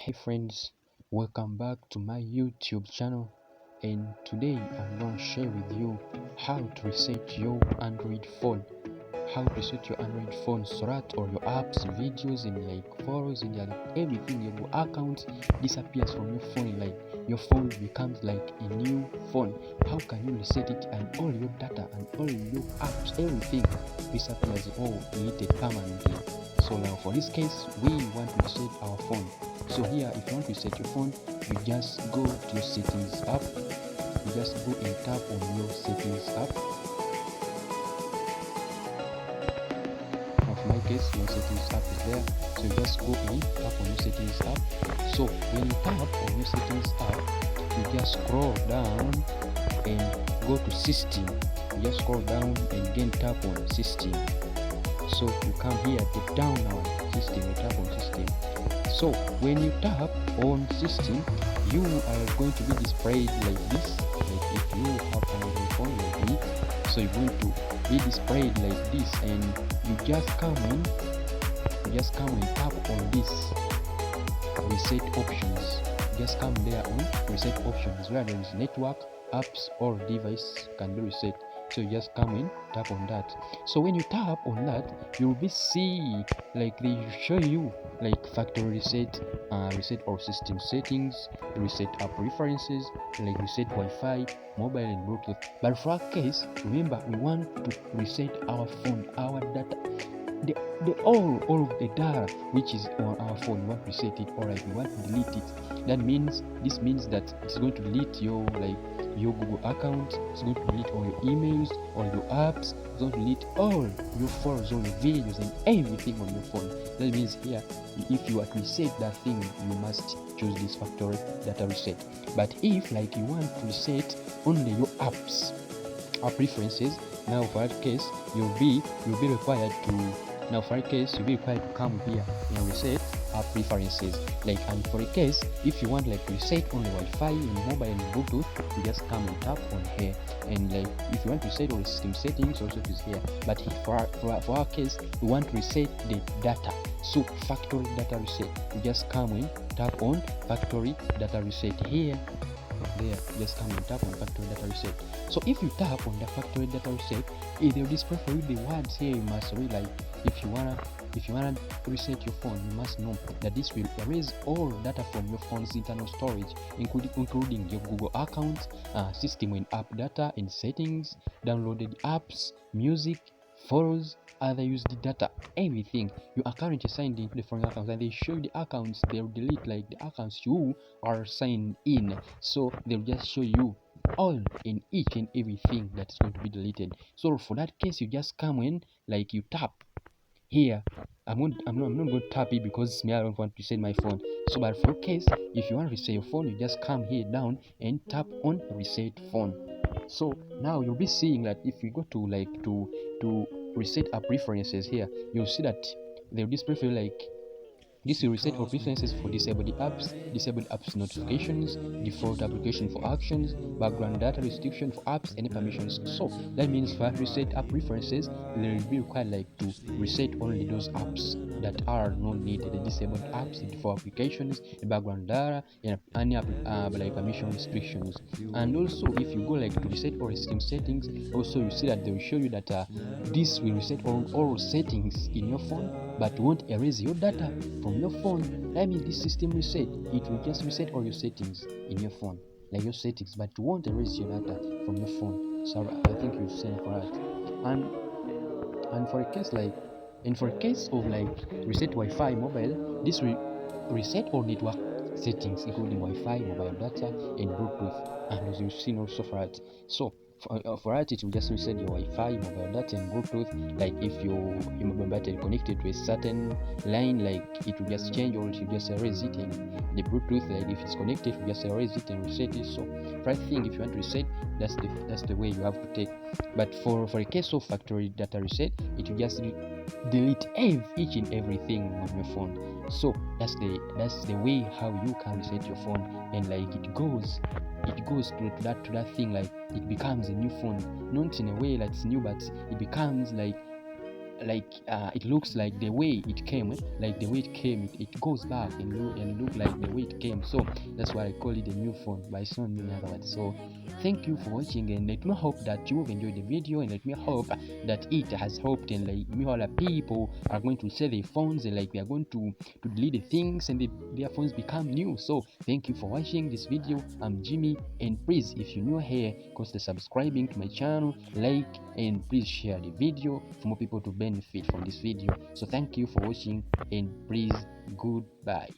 Hey friends, welcome back to my YouTube channel, and today I'm going to share with you how to reset your Android phone. How to reset your Android phone so that all your apps, videos, and like photos and like everything, your account disappears from your phone. Like your phone becomes like a new phone. How can you reset it and all your data and all your apps, everything disappears or deleted permanently? So now for this case, we want to reset our phone. So here, if you want to reset your phone, you just go to your settings app. You just go and tap on your settings app. Of my case, my settings app is there. So you just go in, tap on your settings app. So when you tap on your settings app, you just scroll down and go to system. You just scroll down and again tap on system. So you come here, the down now system, you tap on system. So when you tap on system, you are going to be displayed like this. Like if you have an Android phone like me, so you're going to be displayed like this, and you just come and tap on this reset options. Just come there on reset options where there is network, apps, or device can be reset. So you just come in, tap on that. So when you tap on that, you'll be see like they show you like factory reset, reset all system settings, reset app preferences, like reset Wi-Fi, mobile and Bluetooth. But for our case, remember we want to reset our phone, our data, the all of the data which is on our phone. We want to reset it, or like we want to delete it. This means that it's going to delete your your Google account, it's going to delete all your emails, all your apps, it's going to delete all your photos, all your videos and everything on your phone. That means here, if you want to reset that thing, you must choose this factory data reset. But if like you want to reset only your apps, app preferences, now for that case you'll be required to come here and reset app preferences. Like, and for a case if you want like to reset only Wi-Fi and mobile and Bluetooth, you just come and tap on here. And like if you want to reset all system settings, also it is here. But for our case, we want to reset the data, so factory data reset. You just come and tap on factory data reset here. There, just come and tap on factory data reset. So if you tap on the factory data reset, it will display for you the words here you must read. Like if you wanna reset your phone, you must know that this will erase all data from your phone's internal storage, including your Google account, system and app data and settings, downloaded apps, music, photos, other used data, everything. You are currently signed into the foreign accounts, and they show you the accounts. They'll delete like the accounts you are signed in, so they'll just show you all in each and everything that's going to be deleted. So for that case, you just come in, like you tap here. I'm not going to tap it because me, I don't want to reset my phone. So but for case if you want to reset your phone, you just come here down and tap on reset phone. So now you'll be seeing that if you go to like to reset app preferences here, you'll see that they'll display for you like this will reset all preferences for disabled apps notifications, default application for actions, background data restriction for apps, any permissions. So that means for reset app preferences, they will be required like to reset only those apps that are not needed, the disabled apps, the default applications, the background data, and any like permission restrictions. And also if you go like to reset all system settings, also you see that they will show you that this will reset all settings in your phone, but won't erase your data from your phone. That means this system reset, it will just reset all your settings in your phone, like your settings, but won't erase your data from your phone. So I think you've seen for that. And for a case like, and for a case of like reset Wi-Fi mobile, this will reset all network settings including Wi-Fi, mobile data, and Bluetooth. And as you've seen also for that. So for that, it will just reset your Wi-Fi, mobile data, and Bluetooth. Like if your mobile data is connected to a certain line, like it will just change, or it will just erase it. And the Bluetooth, like if it's connected, you just erase it and reset it. So right thing, if you want to reset, that's the way you have to take. But for a case of factory data reset, it will just delete each and everything on your phone. So that's the way how you can reset your phone. And like it goes to that thing, like it becomes a new phone, not in a way that's new, but it becomes like it looks like the way it came, like the way it came, it goes back and look like the way it came. So that's why I call it a new phone, but it's not new in other words. So thank you for watching, and let me hope that you have enjoyed the video, and let me hope that it has helped, and like me all people are going to sell their phones, and like they are going to delete the things, and their phones become new. So thank you for watching this video. I'm Jimmy, and please, if you're new here, consider subscribing to my channel, like, and please share the video for more people to benefit from this video. So thank you for watching, and please, goodbye.